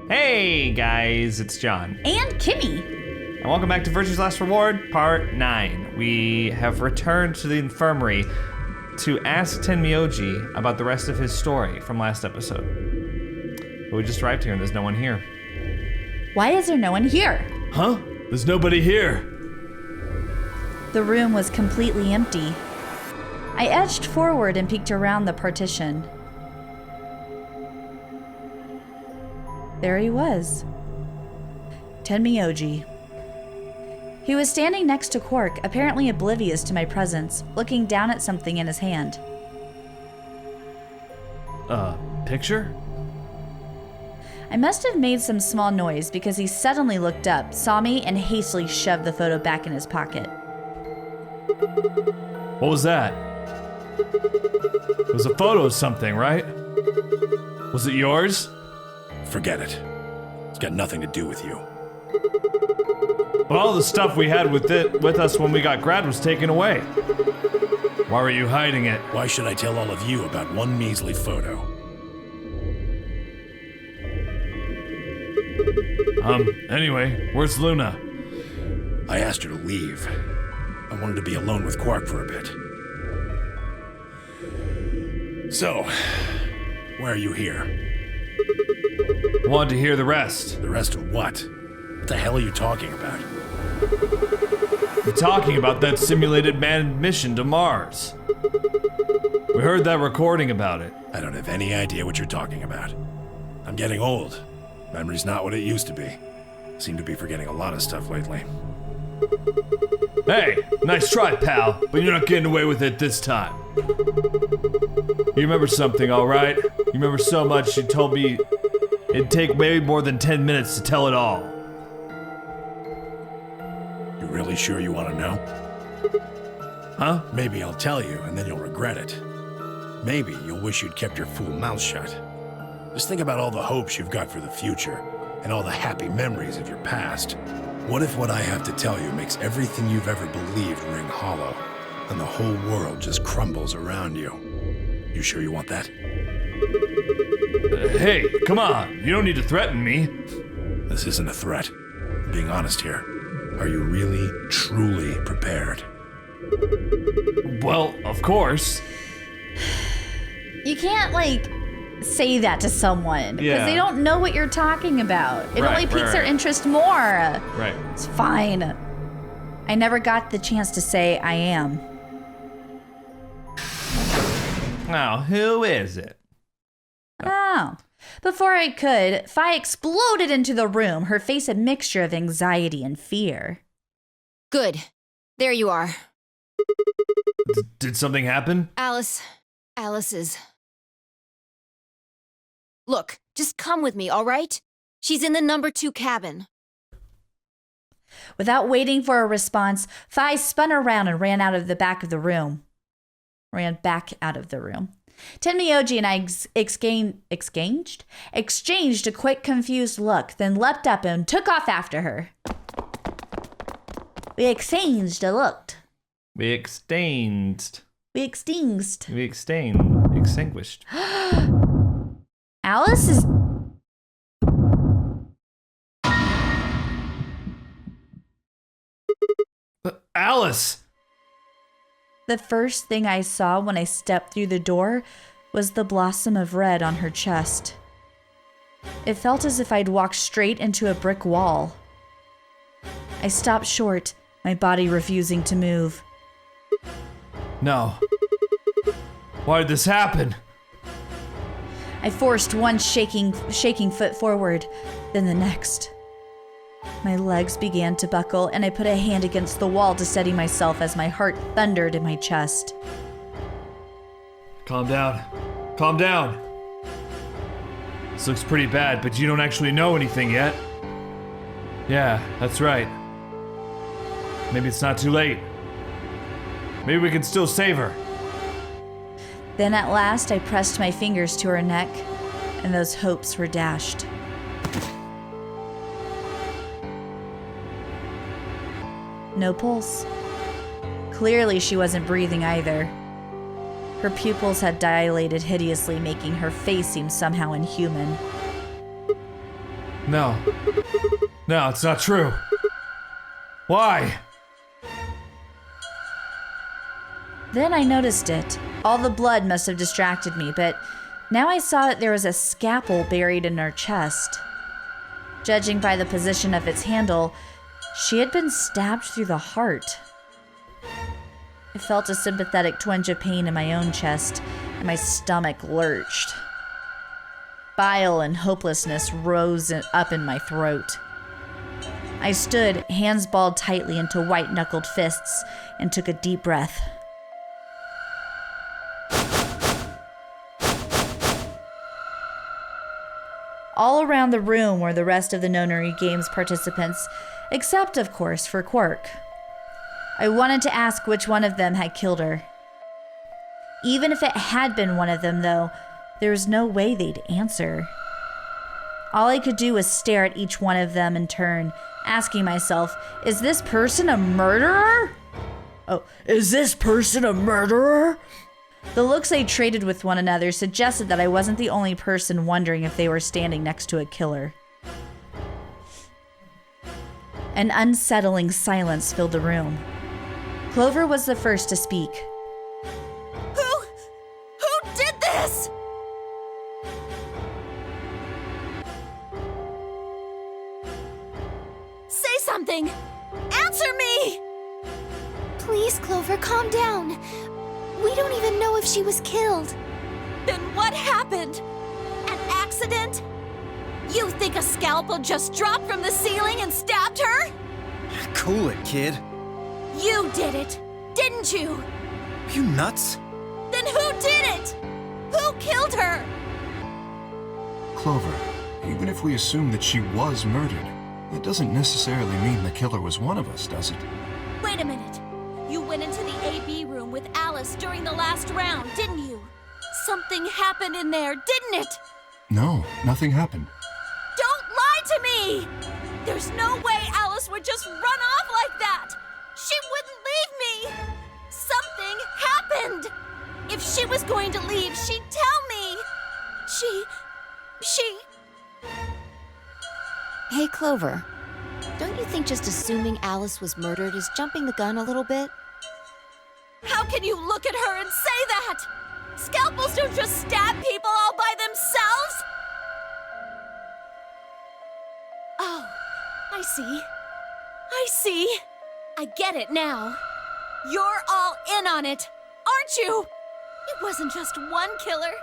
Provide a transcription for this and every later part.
Hey guys, it's John. And Kimmy. And welcome back to Virtue's Last Reward, Part 9. We have returned to the infirmary to ask Tenmyoji about the rest of his story from last episode. But we just arrived here and there's no one here. Why is there no one here? Huh? There's nobody here. The room was completely empty. I edged forward and peeked around the partition. There he was. Tenmyoji. He was standing next to Quark, apparently oblivious to my presence, looking down at something in his hand. Picture? I must have made some small noise because he suddenly looked up, saw me, and hastily shoved the photo back in his pocket. What was that? It was a photo of something, right? Was it yours? Forget it. It's got nothing to do with you. But all the stuff we had with us when we got grabbed was taken away. Why were you hiding it? Why should I tell all of you about one measly photo? Anyway, where's Luna? I asked her to leave. I wanted to be alone with Quark for a bit. So, why are you here? Wanted to hear the rest. The rest of what? What the hell are you talking about? We're talking about that simulated manned mission to Mars. We heard that recording about it. I don't have any idea what you're talking about. I'm getting old. Memory's not what it used to be. Seem to be forgetting a lot of stuff lately. Hey, nice try, pal, but you're not getting away with it this time. You remember something, all right? You remember so much you told me it'd take maybe more than 10 minutes to tell it all. You really sure you want to know? Huh? Maybe I'll tell you and then you'll regret it. Maybe you'll wish you'd kept your fool mouth shut. Just think about all the hopes you've got for the future and all the happy memories of your past. What if what I have to tell you makes everything you've ever believed ring hollow and the whole world just crumbles around you? You sure you want that? Hey, come on. You don't need to threaten me. This isn't a threat. I'm being honest here. Are you really, truly prepared? Well, of course. You can't, say that to someone because they don't know what you're talking about. It only piques their interest more. Right. It's fine. I never got the chance to say I am. Now, who is it? Oh. Before I could, Fi exploded into the room, her face a mixture of anxiety and fear. Good. There you are. Did something happen? Alice is... Look, just come with me, all right? She's in the number 2 cabin. Without waiting for a response, Fi spun around and ran out of the back of the room. Ran back out of the room. Tenmyoji and I exchanged a quick, confused look, then leapt up and took off after her. We exchanged a look. We extinguished. Alice is... Alice! The first thing I saw when I stepped through the door was the blossom of red on her chest. It felt as if I'd walked straight into a brick wall. I stopped short, my body refusing to move. No. Why did this happen? I forced one shaking foot forward, then the next. My legs began to buckle, and I put a hand against the wall to steady myself as my heart thundered in my chest. Calm down. Calm down. This looks pretty bad, but you don't actually know anything yet. Yeah, that's right. Maybe it's not too late. Maybe we can still save her. Then at last I pressed my fingers to her neck, and those hopes were dashed. No pulse. Clearly she wasn't breathing either. Her pupils had dilated hideously, making her face seem somehow inhuman. No. No, it's not true. Why? Then I noticed it. All the blood must have distracted me, but now I saw that there was a scalpel buried in her chest. Judging by the position of its handle, she had been stabbed through the heart. I felt a sympathetic twinge of pain in my own chest, and my stomach lurched. Bile and hopelessness rose up in my throat. I stood, hands balled tightly into white-knuckled fists, and took a deep breath. All around the room were the rest of the Nonary Games participants, except, of course, for Quark. I wanted to ask which one of them had killed her. Even if it had been one of them, though, there was no way they'd answer. All I could do was stare at each one of them in turn, asking myself, is this person a murderer? Oh, is this person a murderer? The looks they traded with one another suggested that I wasn't the only person wondering if they were standing next to a killer. An unsettling silence filled the room. Clover was the first to speak. Who did this? Say something! Answer me! Please, Clover, calm down. We don't even know if she was killed. Then what happened? An accident? You think a scalpel just dropped from the ceiling and stabbed her? Cool it, kid. You did it, didn't you? Are you nuts? Then who did it? Who killed her? Clover, even if we assume that she was murdered, that doesn't necessarily mean the killer was one of us, does it? Wait a minute. You went into the AB room with Alice during the last round, didn't you? Something happened in there, didn't it? No, nothing happened. Don't lie to me! There's no way Alice would just run off like that! She wouldn't leave me! Something happened! If she was going to leave, she'd tell me! She... Hey, Clover. Don't you think just assuming Alice was murdered is jumping the gun a little bit? How can you look at her and say that? Scalpels don't just stab people all by themselves! Oh, I see. I get it now. You're all in on it, aren't you? It wasn't just one killer.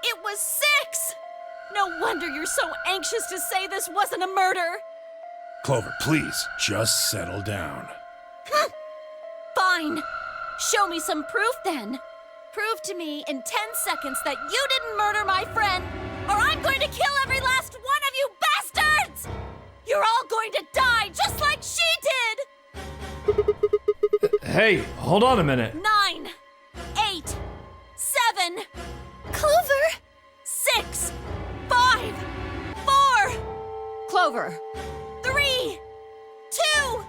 It was 6! No wonder you're so anxious to say this wasn't a murder. Clover, please, just settle down. Fine. Show me some proof then. Prove to me in 10 seconds that you didn't murder my friend, or I'm going to kill every last one of you bastards! You're all going to die just like she did! Hey, hold on a minute. 9, 8, 7, Clover, 6, 5, 4, Clover! 3, 2, 1.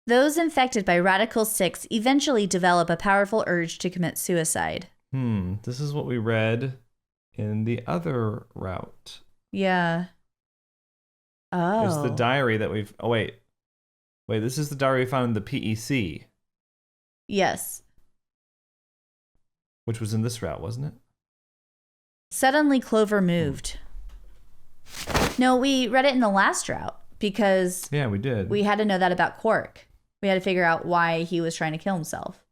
Those infected by Radical 6 eventually develop a powerful urge to commit suicide. This is what we read in the other route. Yeah. Oh. It's the diary that we've... Oh, wait. This is the diary we found in the PEC. Yes. Which was in this route, wasn't it? Suddenly, Clover moved. No, we read it in the last route because... Yeah, we did. We had to know that about Quark. We had to figure out why he was trying to kill himself.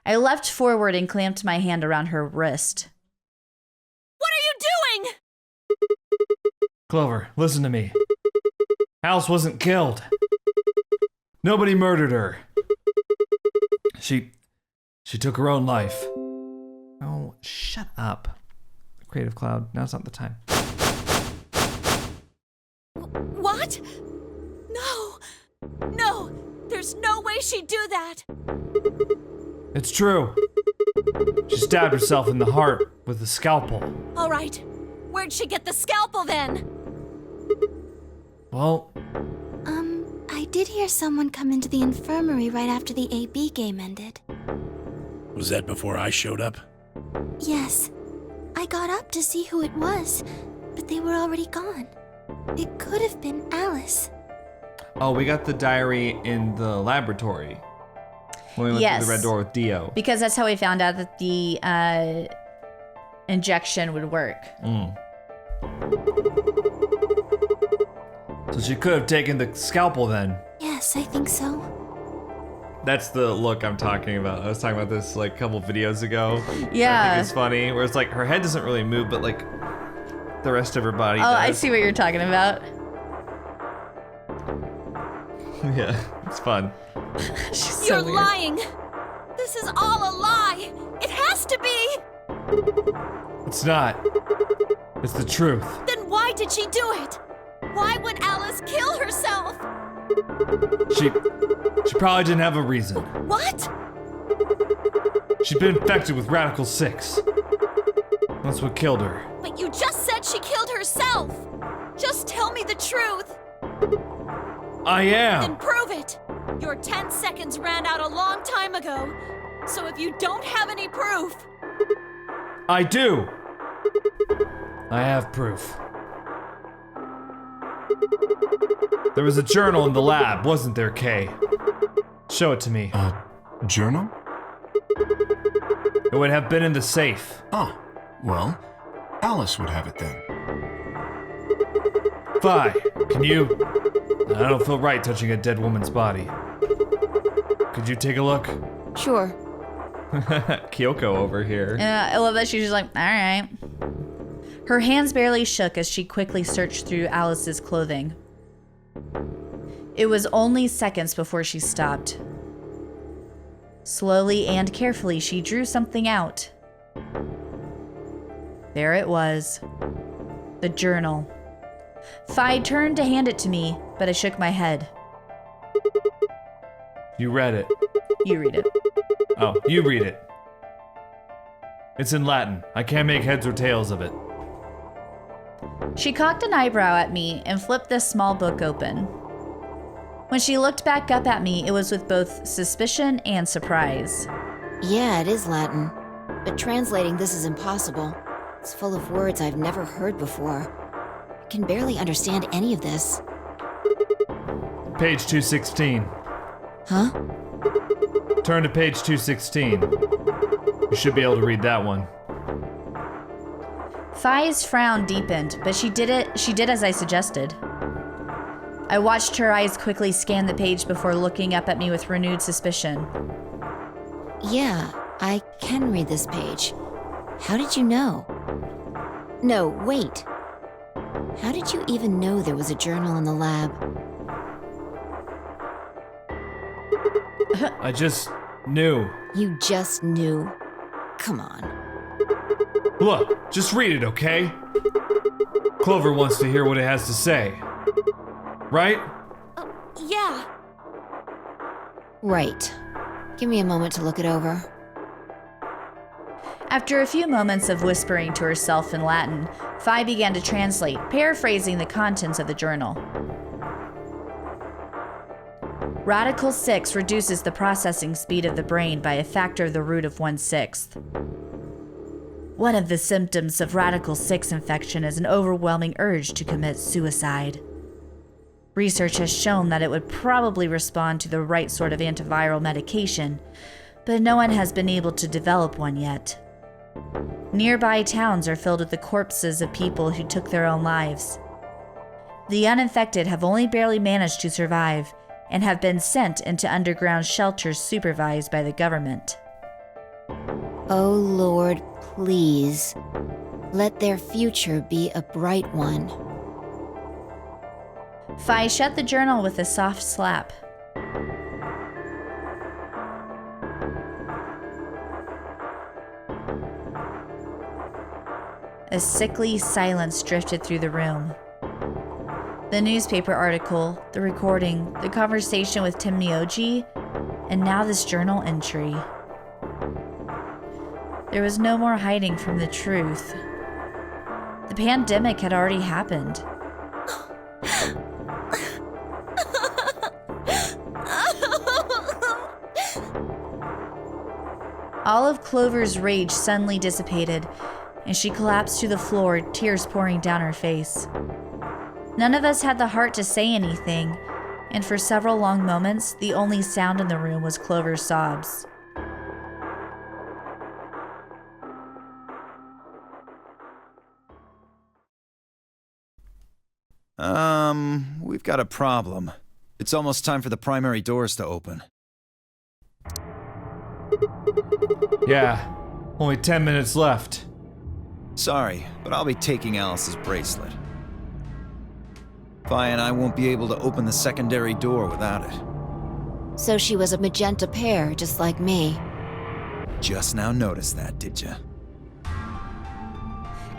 I leapt forward and clamped my hand around her wrist. What are you doing? Clover, listen to me. Alice wasn't killed. Nobody murdered her. She took her own life. Oh, shut up. Creative Cloud, now's not the time. What? No, there's no way she'd do that. It's true. She stabbed herself in the heart with a scalpel. All right, Where'd she get the scalpel then? Well, I did hear someone come into the infirmary right after the AB game ended. Was that before I showed up? Yes. I got up to see who it was, but they were already gone. It could have been Alice. Oh, we got the diary in the laboratory. When we went through the red door with Dio. Because that's how we found out that the injection would work. so she could have taken the scalpel then. Yes, I think so. That's the look I'm talking about. I was talking about this like a couple videos ago. Yeah. I think it's funny, where it's like her head doesn't really move, but like the rest of her body does. I see what you're talking about. Yeah, it's fun. She's so You're weird. lying! This is all a lie! It has to be! It's not. It's the truth. Then why did she do it? Why would Alice kill herself? She probably didn't have a reason. What? She'd been infected with Radical 6. That's what killed her. But you just said she killed herself! Just tell me the truth! I Then am! prove it! Your 10 seconds ran out a long time ago. So if you don't have any proof... I do! I have proof. There was a journal in the lab, wasn't there, Kay? Show it to me. Journal? It would have been in the safe. Oh, well, Alice would have it then. Vi, can you... I don't feel right touching a dead woman's body. Could you take a look? Sure. Kyoko over here. I love that she's just like, all right. Her hands barely shook as she quickly searched through Alice's clothing. It was only seconds before she stopped. Slowly and carefully, she drew something out. There it was. The journal. Fi turned to hand it to me, but I shook my head. You read it. You read it. Oh, you read it. It's in Latin. I can't make heads or tails of it. She cocked an eyebrow at me and flipped the small book open. When she looked back up at me, it was with both suspicion and surprise. Yeah, it is Latin. But translating this is impossible. It's full of words I've never heard before. I can barely understand any of this. Page 216. Huh? Turn to page 216. You should be able to read that one. Fi's frown deepened, but she did as I suggested. I watched her eyes quickly scan the page before looking up at me with renewed suspicion. Yeah, I can read this page. How did you know? No, wait. How did you even know there was a journal in the lab? I just knew. You just knew. Come on. Look, just read it, okay? Clover wants to hear what it has to say. Right? Yeah. Right. Give me a moment to look it over. After a few moments of whispering to herself in Latin, Fi began to translate, paraphrasing the contents of the journal. Radical 6 reduces the processing speed of the brain by a factor of the root of 1/6. One of the symptoms of Radical 6 infection is an overwhelming urge to commit suicide. Research has shown that it would probably respond to the right sort of antiviral medication, but no one has been able to develop one yet. Nearby towns are filled with the corpses of people who took their own lives. The uninfected have only barely managed to survive and have been sent into underground shelters supervised by the government. Oh Lord, please. Let their future be a bright one. Fi shut the journal with a soft slap. A sickly silence drifted through the room. The newspaper article, the recording, the conversation with Tim Mioji, and now this journal entry. There was no more hiding from the truth. The pandemic had already happened. All of Clover's rage suddenly dissipated, and she collapsed to the floor, tears pouring down her face. None of us had the heart to say anything, and for several long moments, the only sound in the room was Clover's sobs. We've got a problem. It's almost time for the primary doors to open. Yeah, only 10 minutes left. Sorry, but I'll be taking Alice's bracelet. Vi and I won't be able to open the secondary door without it. So she was a magenta pear, just like me. Just now noticed that, did ya?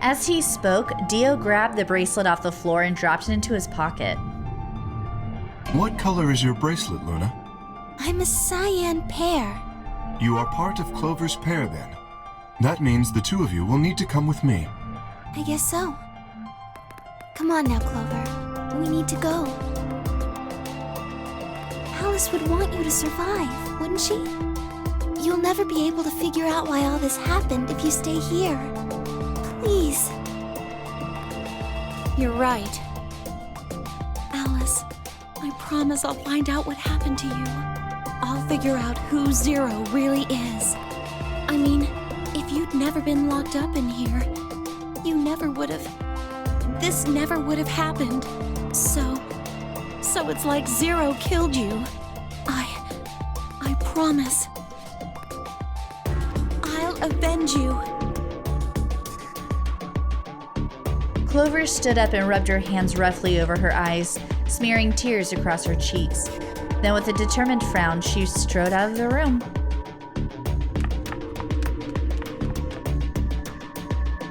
As he spoke, Dio grabbed the bracelet off the floor and dropped it into his pocket. What color is your bracelet, Luna? I'm a cyan pear. You are part of Clover's pair, then. That means the two of you will need to come with me. I guess so. Come on now, Clover. We need to go. Alice would want you to survive, wouldn't she? You'll never be able to figure out why all this happened if you stay here. Please. You're right. Alice, I promise I'll find out what happened to you. I'll figure out who Zero really is. I mean, if you'd never been locked up in here, you never would have... This never would have happened. So it's like Zero killed you. I promise. I'll avenge you. Clover stood up and rubbed her hands roughly over her eyes, smearing tears across her cheeks. Then with a determined frown, she strode out of the room.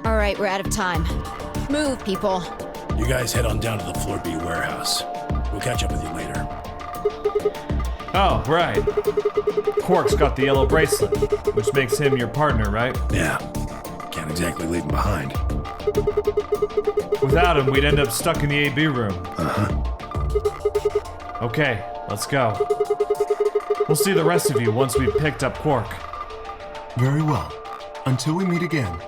All right, we're out of time. Move, people. You guys head on down to the Floor B warehouse. We'll catch up with you later. Oh, right. Quark's got the yellow bracelet, which makes him your partner, right? Yeah. Can't exactly leave him behind. Without him, we'd end up stuck in the AB room. Uh-huh. Okay, let's go. We'll see the rest of you once we've picked up Quark. Very well. Until we meet again.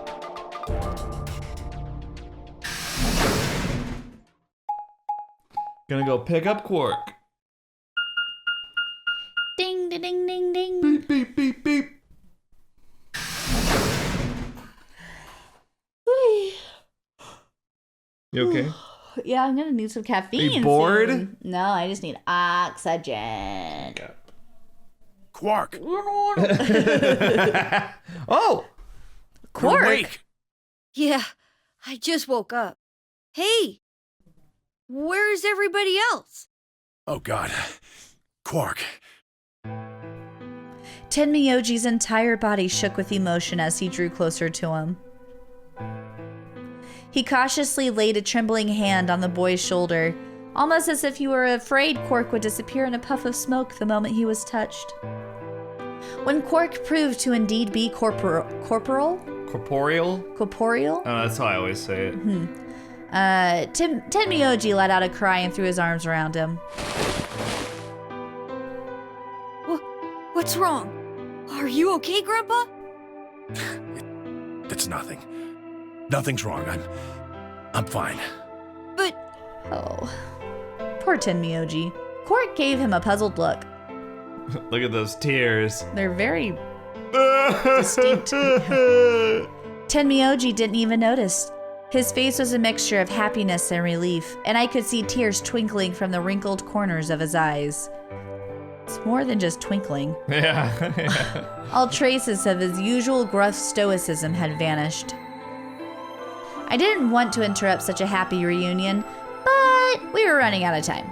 Gonna go pick up Quark. Ding, ding, ding, ding, ding. Beep, beep, beep, beep. You okay? Yeah, I'm gonna need some caffeine. Are you bored? Soon. No, I just need oxygen. Quark! Oh! Quark? You're awake. Yeah, I just woke up. Hey! Where's everybody else? Oh, God. Quark. Tenmyoji's entire body shook with emotion as he drew closer to him. He cautiously laid a trembling hand on the boy's shoulder, almost as if he were afraid Quark would disappear in a puff of smoke the moment he was touched. When Quark proved to indeed be corporeal? Corporeal? Corporeal? Oh, that's how I always say it. Tenmyoji let out a cry and threw his arms around him. What's wrong? Are you okay, Grandpa? It's nothing. Nothing's wrong. I'm fine. But... Oh, poor Tenmyoji. Quark gave him a puzzled look. Look at those tears. They're very distinct. Tenmyoji didn't even notice. His face was a mixture of happiness and relief, and I could see tears twinkling from the wrinkled corners of his eyes. It's more than just twinkling. Yeah. All traces of his usual gruff stoicism had vanished. I didn't want to interrupt such a happy reunion, but we were running out of time.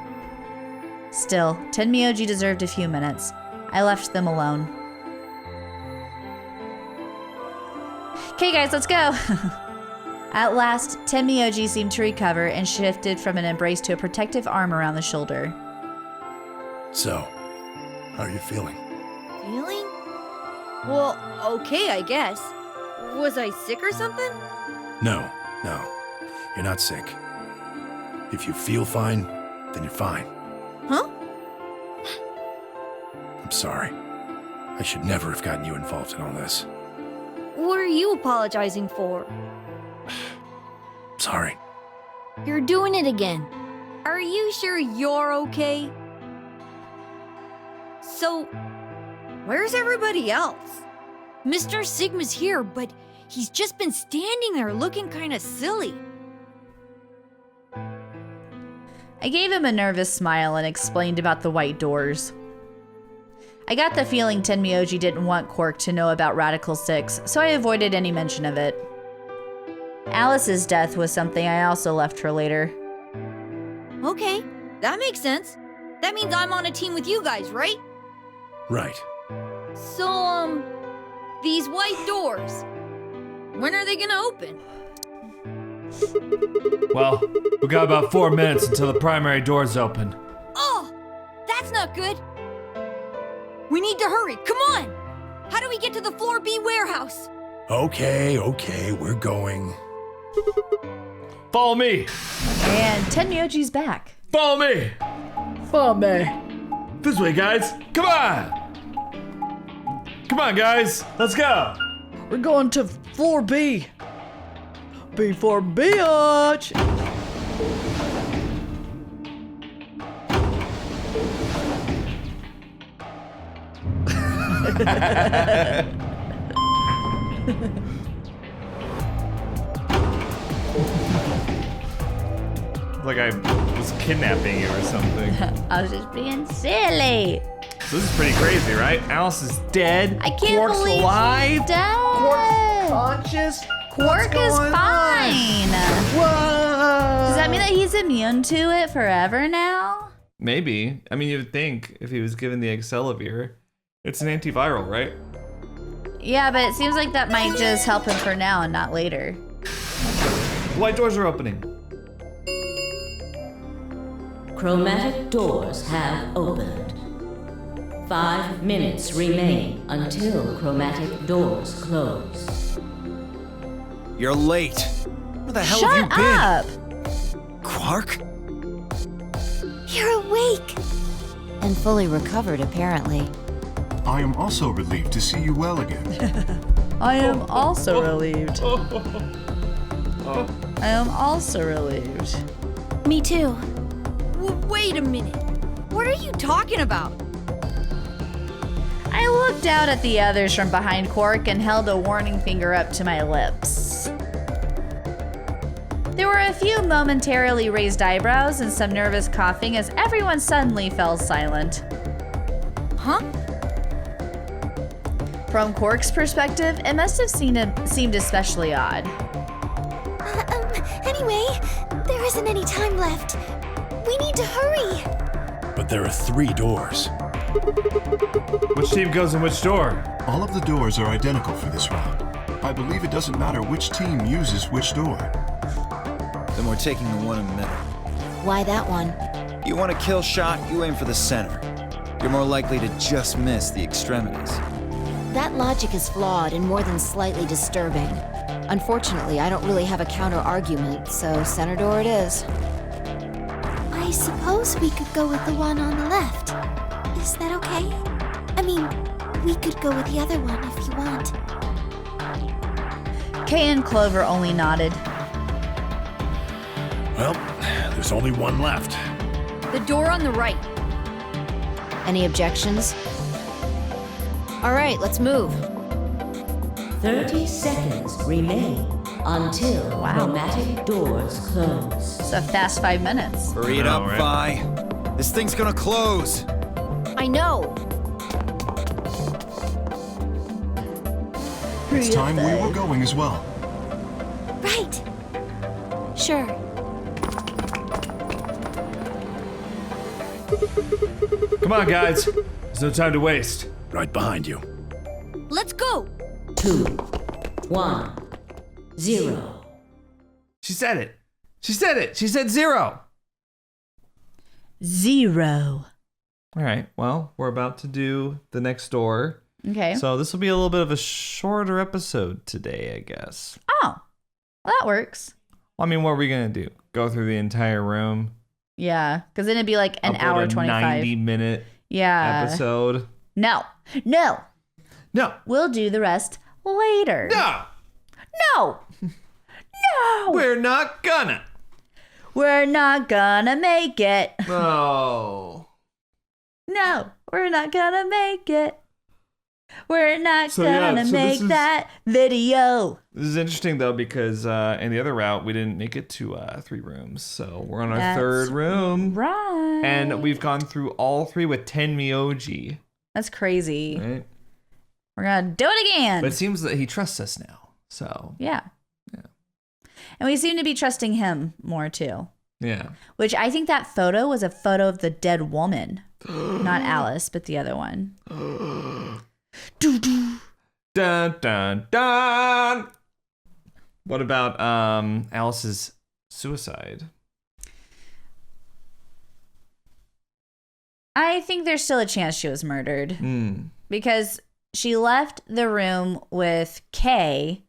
Still, Tenmyoji deserved a few minutes. I left them alone. Okay guys, let's go! At last, Tenmyoji seemed to recover and shifted from an embrace to a protective arm around the shoulder. So, how are you feeling? Feeling? Well, okay, I guess. Was I sick or something? No. You're not sick. If you feel fine, then you're fine. Huh? I'm sorry. I should never have gotten you involved in all this. What are you apologizing for? Sorry. You're doing it again. Are you sure you're okay? So, where's everybody else? Mr. Sigma's here, but he's just been standing there looking kind of silly. I gave him a nervous smile and explained about the white doors. I got the feeling Tenmyoji didn't want Quark to know about Radical 6, so I avoided any mention of it. Alice's death was something I also left for later. Okay, that makes sense. That means I'm on a team with you guys, right? Right. So, these white doors, when are they gonna open? Well, we got about 4 minutes until the primary doors open. Oh, that's not good. We need to hurry, come on! How do we get to the Floor B warehouse? Okay, we're going. Follow me! And Tenmyoji's back. Follow me! Follow me. This way, guys! Come on! Come on, guys! Let's go! We're going to floor B. B for bitch. Like I was kidnapping you or something. I was just being silly. So this is pretty crazy, right? Alice is dead. I can't Quark's believe alive. she's dead. Conscious? Quark is fine. Whoa! Does that mean that he's immune to it forever now? Maybe. I mean, you would think if he was given the Excelavir. It's an antiviral, right? Yeah, but it seems like that might just help him for now and not later. The white doors are opening. Chromatic doors have opened. 5 minutes remain until chromatic doors close. You're late. Where the hell Shut have you been? up! Quark? You're awake. And fully recovered, apparently. I am also relieved to see you well again. I am also relieved. I am also relieved. Me too. Wait a minute. What are you talking about? I looked out at the others from behind Quark and held a warning finger up to my lips. There were a few momentarily raised eyebrows and some nervous coughing as everyone suddenly fell silent. Huh? From Quark's perspective, it must have seemed especially odd. Anyway, there isn't any time left. We need to hurry. But there are 3 doors. Which team goes in which door? All of the doors are identical for this round. I believe it doesn't matter which team uses which door. Then we're taking the one in the middle. Why that one? You want a kill shot, you aim for the center. You're more likely to just miss the extremities. That logic is flawed and more than slightly disturbing. Unfortunately, I don't really have a counter-argument, so center door it is. I suppose we could go with the one on the left. Is that okay? I mean, we could go with the other one if you want. Kay and Clover only nodded. Well, there's only one left. The door on the right. Any objections? All right, let's move. 30 seconds remain until chromatic doors close. It's a fast 5 minutes. Hurry it up, Vi. This thing's gonna close. I know. It's time we were going as well. Right. Sure. Come on, guys. There's no time to waste. Right behind you. Let's go. 2, 1, 0. She said it. She said it. She said 0. 0. All right. Well, we're about to do the next door. Okay. So this will be a little bit of a shorter episode today, I guess. Oh, well, that works. Well, I mean, what are we going to do? Go through the entire room? Yeah, because then it'd be like an hour 25. 90-minute yeah. episode? No. We'll do the rest later. No. We're not gonna. We're not gonna make it. No. No, we're not gonna make it. We're not gonna make that video. This is interesting, though, because in the other route, we didn't make it to 3 rooms. So we're on our third room. Right. And we've gone through all 3 with 10 Myoji. That's crazy. Right? We're gonna do it again. But it seems that he trusts us now. So. Yeah. And we seem to be trusting him more, too. Yeah. Which I think that photo was a photo of the dead woman. Not Alice, but the other one. Dun, dun, dun. What about Alice's suicide? I think there's still a chance she was murdered. Because she left the room with Kay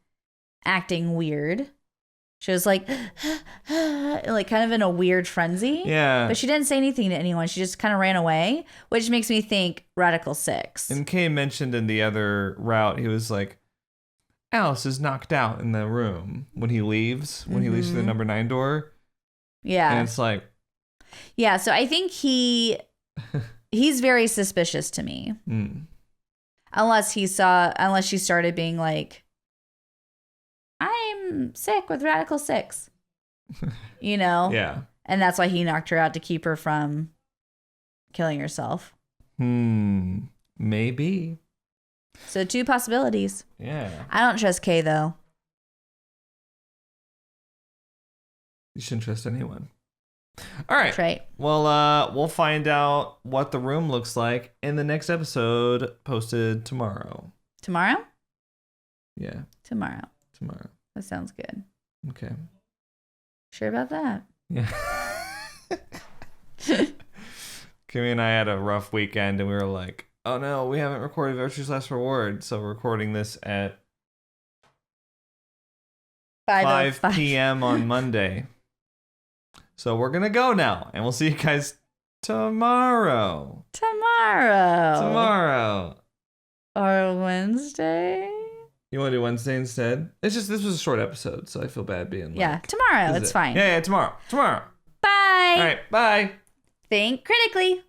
acting weird. She was like kind of in a weird frenzy. Yeah. But she didn't say anything to anyone. She just kind of ran away, which makes me think Radical 6. And Kay mentioned in the other route, he was like, Alice is knocked out in the room when he leaves, through the number 9 door. Yeah. And it's like. Yeah, so I think he's very suspicious to me. Unless she started being like, I'm sick with Radical 6. You know? Yeah. And that's why he knocked her out to keep her from killing herself. Maybe. So 2 possibilities. Yeah. I don't trust Kay, though. You shouldn't trust anyone. All right. That's right. Well, we'll find out what the room looks like in the next episode posted tomorrow. Tomorrow? Yeah. Tomorrow. That sounds good. Okay. Sure about that? Yeah. Kimmy and I had a rough weekend, and we were like, oh no, we haven't recorded Virtue's Last Reward, so we're recording this at 5 p.m. on Monday. So we're going to go now, and we'll see you guys tomorrow. Or Wednesday? You want to do Wednesday instead? It's just, this was a short episode, so I feel bad being like. Yeah, tomorrow. It's fine. Yeah, tomorrow. Bye. All right, bye. Think critically.